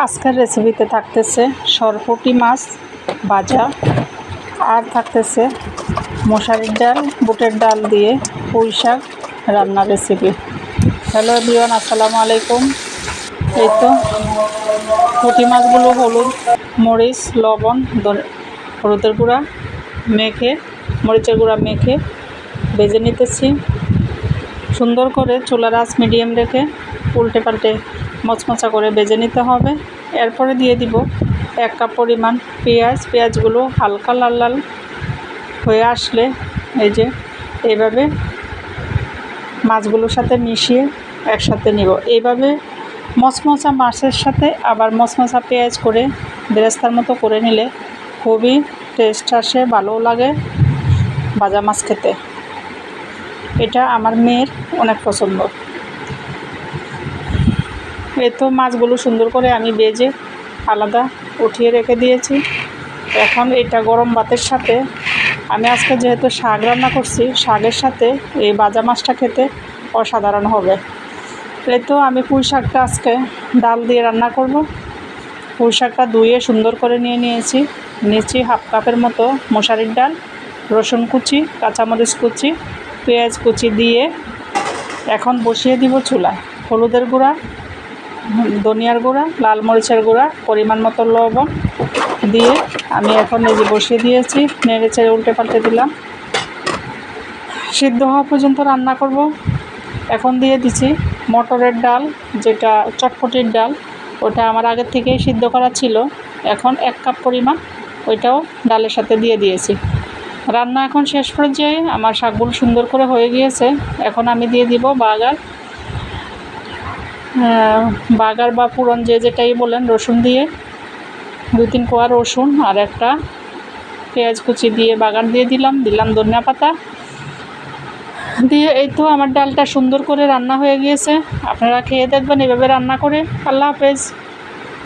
আজকের রেসিপিতে থাকতেছে সরপুঁটি মাছ ভাজা, আর থাকতেছে মশারির ডাল, বুটের ডাল দিয়ে পুঁই শাক রান্নার রেসিপি। হ্যালো এভরিওয়ান, আসসালামু আলাইকুম। এই তো পুঁটি মাছগুলো হলুদ, মরিচ, লবণ, হলুদের গুঁড়া মেখে, মরিচের গুঁড়া মেখে ভেজে নিতেছি। সুন্দর করে চুলার আঁচ মিডিয়াম রেখে উল্টে পাল্টে মচমচা করে ভেজে নিতে হবে। এরপরে দিয়ে দিব 1 কাপ পরিমাণ পেঁয়াজগুলো হালকা লাল লাল হয়ে আসলে এই যে এইভাবে মাছগুলোর সাথে মিশিয়ে একসাথে নিব। এইভাবে মচমচা মাছের সাথে আবার মচমচা পেঁয়াজ করে বেরেস্তার মতো করে নিলে খুবই টেস্ট আসে, ভালো লাগে ভাজা মাছ খেতে। এটা আমার মেয়ের অনেক পছন্দ। এই তো মাছগুলো সুন্দর করে আমি ভেজে আলাদা উঠিয়ে রেখে দিয়েছি। এখন এটা গরম ভাতের সাথে, আমি আজকে যেহেতু শাক রান্না করছি, শাকের সাথে এই ভাজা মাছটা খেতে অসাধারণ হবে। এই তো আমি পুঁই শাকটা আজকে ডাল দিয়ে রান্না করব। পুঁই শাকটা ধুয়ে সুন্দর করে নিয়েছি 1/2 কাপের মতো মশারির ডাল, রসুন কুচি, কাঁচামরিচ কুচি, পেঁয়াজ কুচি দিয়ে এখন বসিয়ে দিব চুলায়। হলুদের গুঁড়া, ধনিয়ার গুঁড়া, লাল মরিচের গুঁড়া, পরিমাণ মতো লবণ দিয়ে আমি এখন এই যে বসিয়ে দিয়েছি। নেড়ে চেড়ে উল্টে পাল্টে দিলাম। সিদ্ধ হওয়া পর্যন্ত রান্না করব। এখন দিয়ে দিচ্ছি মটরের ডাল, যেটা চটপটির ডাল, ওটা আমার আগের থেকেই সিদ্ধ করা ছিল। এখন 1 কাপ পরিমাণ ওইটাও ডালের সাথে দিয়ে দিয়েছি। রান্না এখন শেষ পর্যায়ে, আমার শাকগুলো সুন্দর করে হয়ে গিয়েছে। এখন আমি দিয়ে দিব বাগার বা পুরন, যেটাই বলেন, রসুন দিয়ে 2-3 কোয়া রসুন আর একটা পেঁয়াজ কুচি দিয়ে বাগার দিয়ে দিলাম ধনিয়া পাতা দিয়ে। এই তো আমার ডালটা সুন্দর করে রান্না হয়ে গিয়েছে। আপনারা খেয়ে দেখবেন এভাবে রান্না করে। আল্লাহ হাফেজ।